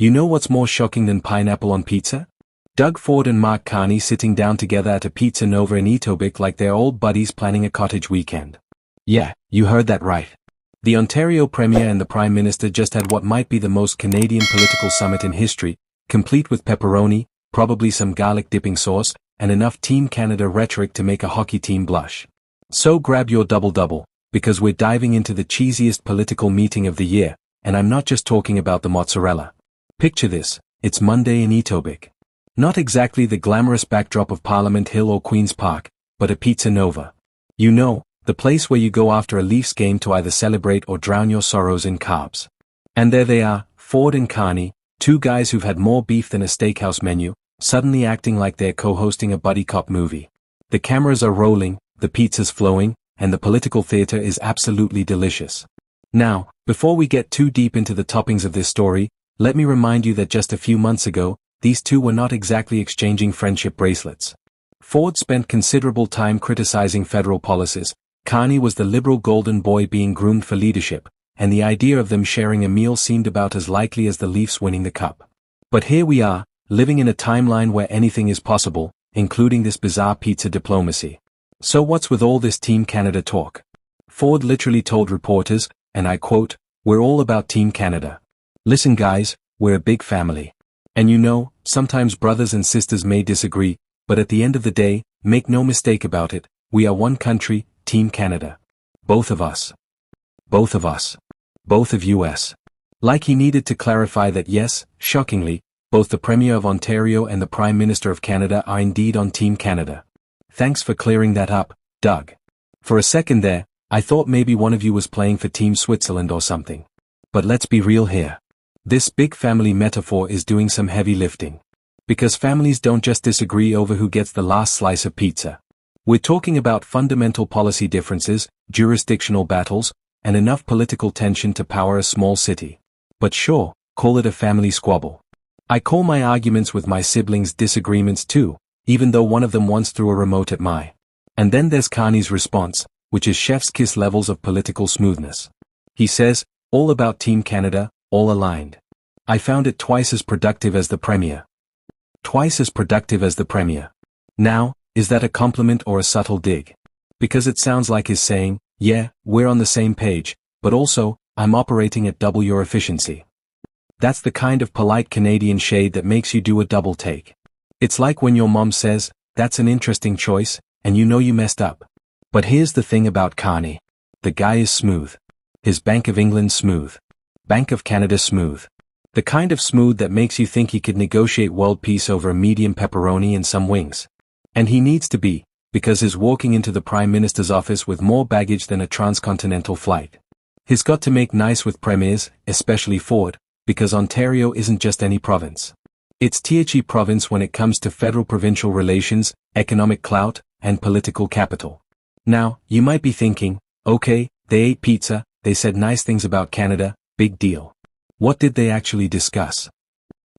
You know what's more shocking than pineapple on pizza? Doug Ford and Mark Carney sitting down together at a Pizza Nova in Etobicoke like they're old buddies planning a cottage weekend. Yeah, you heard that right. The Ontario Premier and the Prime Minister just had what might be the most Canadian political summit in history, complete with pepperoni, probably some garlic dipping sauce, and enough Team Canada rhetoric to make a hockey team blush. So grab your double-double, because we're diving into the cheesiest political meeting of the year, and I'm not just talking about the mozzarella. Picture this, it's Monday in Etobicoke. Not exactly the glamorous backdrop of Parliament Hill or Queen's Park, but a Pizza Nova. You know, the place where you go after a Leafs game to either celebrate or drown your sorrows in carbs. And there they are, Ford and Carney, two guys who've had more beef than a steakhouse menu, suddenly acting like they're co-hosting a buddy cop movie. The cameras are rolling, the pizza's flowing, and the political theater is absolutely delicious. Now, before we get too deep into the toppings of this story, let me remind you that just a few months ago, these two were not exactly exchanging friendship bracelets. Ford spent considerable time criticizing federal policies, Carney was the liberal golden boy being groomed for leadership, and the idea of them sharing a meal seemed about as likely as the Leafs winning the cup. But here we are, living in a timeline where anything is possible, including this bizarre pizza diplomacy. So what's with all this Team Canada talk? Ford literally told reporters, and I quote, "We're all about Team Canada. Listen guys, we're a big family. And you know, sometimes brothers and sisters may disagree, but at the end of the day, make no mistake about it, we are one country, Team Canada. Both of us. Both of us. Both of US." Like he needed to clarify that yes, shockingly, both the Premier of Ontario and the Prime Minister of Canada are indeed on Team Canada. Thanks for clearing that up, Doug. For a second there, I thought maybe one of you was playing for Team Switzerland or something. But let's be real here. This big family metaphor is doing some heavy lifting. Because families don't just disagree over who gets the last slice of pizza. We're talking about fundamental policy differences, jurisdictional battles, and enough political tension to power a small city. But sure, call it a family squabble. I call my arguments with my siblings disagreements too, even though one of them once threw a remote at my. And then there's Carney's response, which is chef's kiss levels of political smoothness. He says, all about Team Canada, all aligned. I found it twice as productive as the Premier. Twice as productive as the Premier. Now, is that a compliment or a subtle dig? Because it sounds like he's saying, yeah, we're on the same page, but also, I'm operating at double your efficiency. That's the kind of polite Canadian shade that makes you do a double take. It's like when your mom says, that's an interesting choice, and you know you messed up. But here's the thing about Carney. The guy is smooth. His Bank of England smooth. Bank of Canada smooth. The kind of smooth that makes you think he could negotiate world peace over a medium pepperoni and some wings. And he needs to be, because he's walking into the Prime Minister's office with more baggage than a transcontinental flight. He's got to make nice with premiers, especially Ford, because Ontario isn't just any province. It's THE province when it comes to federal-provincial relations, economic clout, and political capital. Now, you might be thinking, okay, they ate pizza, they said nice things about Canada, big deal. What did they actually discuss?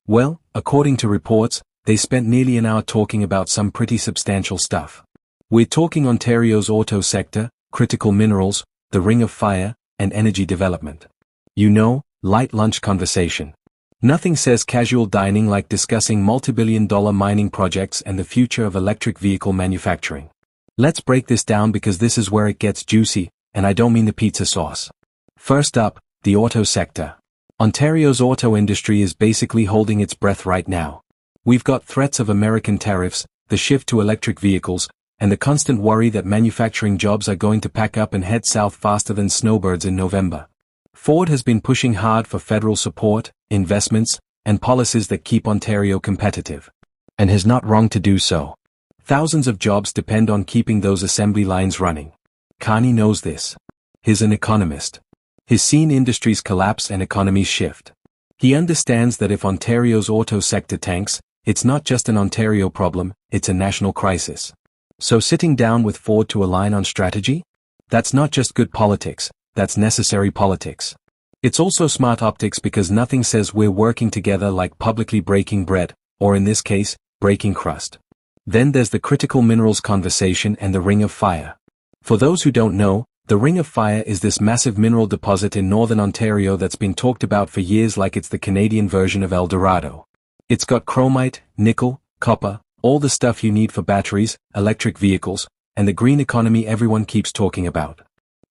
Well, according to reports, they spent nearly an hour talking about some pretty substantial stuff. We're talking Ontario's auto sector, critical minerals, the Ring of Fire, and energy development. You know, light lunch conversation. Nothing says casual dining like discussing multi-billion-dollar mining projects and the future of electric vehicle manufacturing. Let's break this down because this is where it gets juicy, and I don't mean the pizza sauce. First up, the auto sector. Ontario's auto industry is basically holding its breath right now. We've got threats of American tariffs, the shift to electric vehicles, and the constant worry that manufacturing jobs are going to pack up and head south faster than snowbirds in November. Ford has been pushing hard for federal support, investments, and policies that keep Ontario competitive. And is not wrong to do so. Thousands of jobs depend on keeping those assembly lines running. Carney knows this. He's an economist. He's seen industries collapse and economies shift. He understands that if Ontario's auto sector tanks, it's not just an Ontario problem, it's a national crisis. So sitting down with Ford to align on strategy? That's not just good politics, that's necessary politics. It's also smart optics because nothing says we're working together like publicly breaking bread, or in this case, breaking crust. Then there's the critical minerals conversation and the Ring of Fire. For those who don't know, The Ring of Fire is this massive mineral deposit in northern Ontario that's been talked about for years like it's the Canadian version of El Dorado. It's got chromite, nickel, copper, all the stuff you need for batteries, electric vehicles, and the green economy everyone keeps talking about.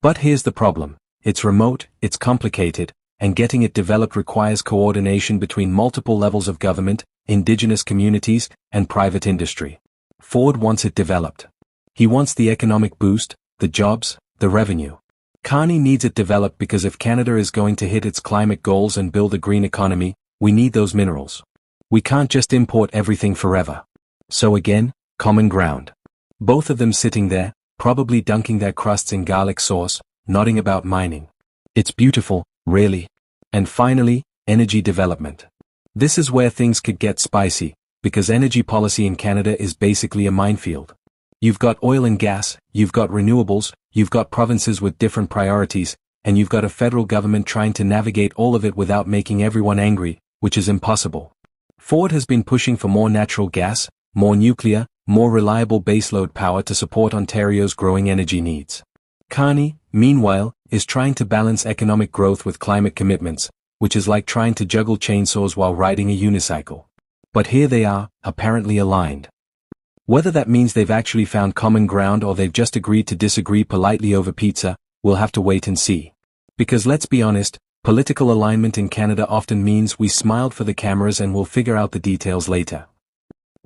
But here's the problem. It's remote, it's complicated, and getting it developed requires coordination between multiple levels of government, indigenous communities, and private industry. Ford wants it developed. He wants the economic boost, the jobs, the revenue. Carney needs it developed because if Canada is going to hit its climate goals and build a green economy, we need those minerals. We can't just import everything forever. So again, common ground. Both of them sitting there, probably dunking their crusts in garlic sauce, nodding about mining. It's beautiful, really. And finally, energy development. This is where things could get spicy, because energy policy in Canada is basically a minefield. You've got oil and gas, you've got renewables, you've got provinces with different priorities, and you've got a federal government trying to navigate all of it without making everyone angry, which is impossible. Ford has been pushing for more natural gas, more nuclear, more reliable baseload power to support Ontario's growing energy needs. Carney, meanwhile, is trying to balance economic growth with climate commitments, which is like trying to juggle chainsaws while riding a unicycle. But here they are, apparently aligned. Whether that means they've actually found common ground or they've just agreed to disagree politely over pizza, we'll have to wait and see. Because let's be honest, political alignment in Canada often means we smiled for the cameras and we'll figure out the details later.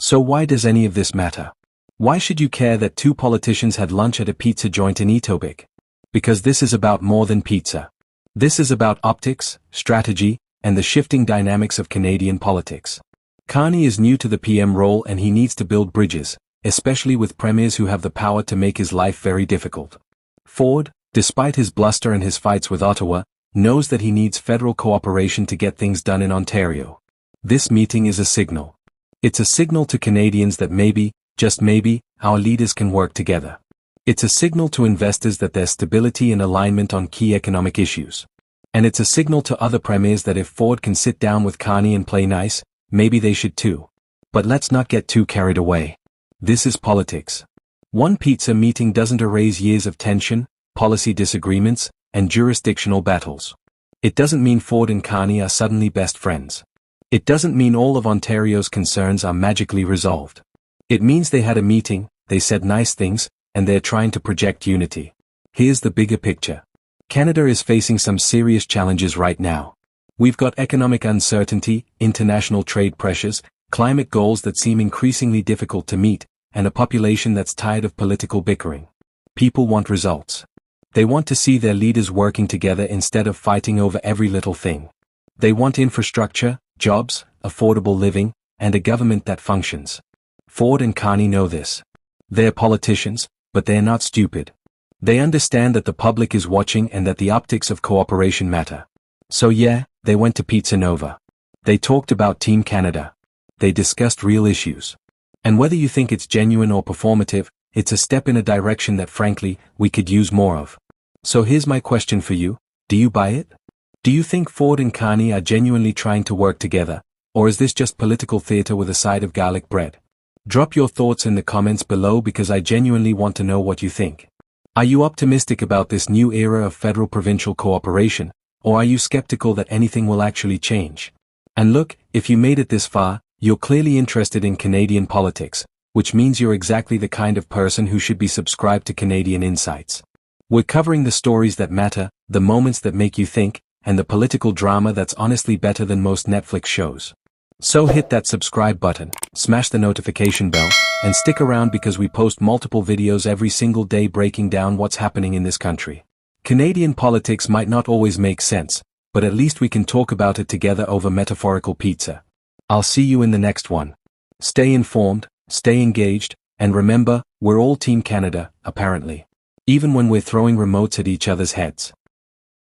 So why does any of this matter? Why should you care that two politicians had lunch at a pizza joint in Etobicoke? Because this is about more than pizza. This is about optics, strategy, and the shifting dynamics of Canadian politics. Carney is new to the PM role and he needs to build bridges, especially with premiers who have the power to make his life very difficult. Ford, despite his bluster and his fights with Ottawa, knows that he needs federal cooperation to get things done in Ontario. This meeting is a signal. It's a signal to Canadians that maybe, just maybe, our leaders can work together. It's a signal to investors that there's stability and alignment on key economic issues. And it's a signal to other premiers that if Ford can sit down with Carney and play nice, maybe they should too. But let's not get too carried away. This is politics. One pizza meeting doesn't erase years of tension, policy disagreements, and jurisdictional battles. It doesn't mean Ford and Carney are suddenly best friends. It doesn't mean all of Ontario's concerns are magically resolved. It means they had a meeting, they said nice things, and they're trying to project unity. Here's the bigger picture. Canada is facing some serious challenges right now. We've got economic uncertainty, international trade pressures, climate goals that seem increasingly difficult to meet, and a population that's tired of political bickering. People want results. They want to see their leaders working together instead of fighting over every little thing. They want infrastructure, jobs, affordable living, and a government that functions. Ford and Carney know this. They're politicians, but they're not stupid. They understand that the public is watching and that the optics of cooperation matter. So yeah, they went to Pizza Nova. They talked about Team Canada. They discussed real issues. And whether you think it's genuine or performative, it's a step in a direction that frankly, we could use more of. So here's my question for you, do you buy it? Do you think Ford and Carney are genuinely trying to work together, or is this just political theater with a side of garlic bread? Drop your thoughts in the comments below because I genuinely want to know what you think. Are you optimistic about this new era of federal-provincial cooperation, or are you skeptical that anything will actually change? And look, if you made it this far, you're clearly interested in Canadian politics, which means you're exactly the kind of person who should be subscribed to Canadian Insights. We're covering the stories that matter, the moments that make you think, and the political drama that's honestly better than most Netflix shows. So hit that subscribe button, smash the notification bell, and stick around because we post multiple videos every single day breaking down what's happening in this country. Canadian politics might not always make sense, but at least we can talk about it together over metaphorical pizza. I'll see you in the next one. Stay informed, stay engaged, and remember, we're all Team Canada, apparently. Even when we're throwing remotes at each other's heads.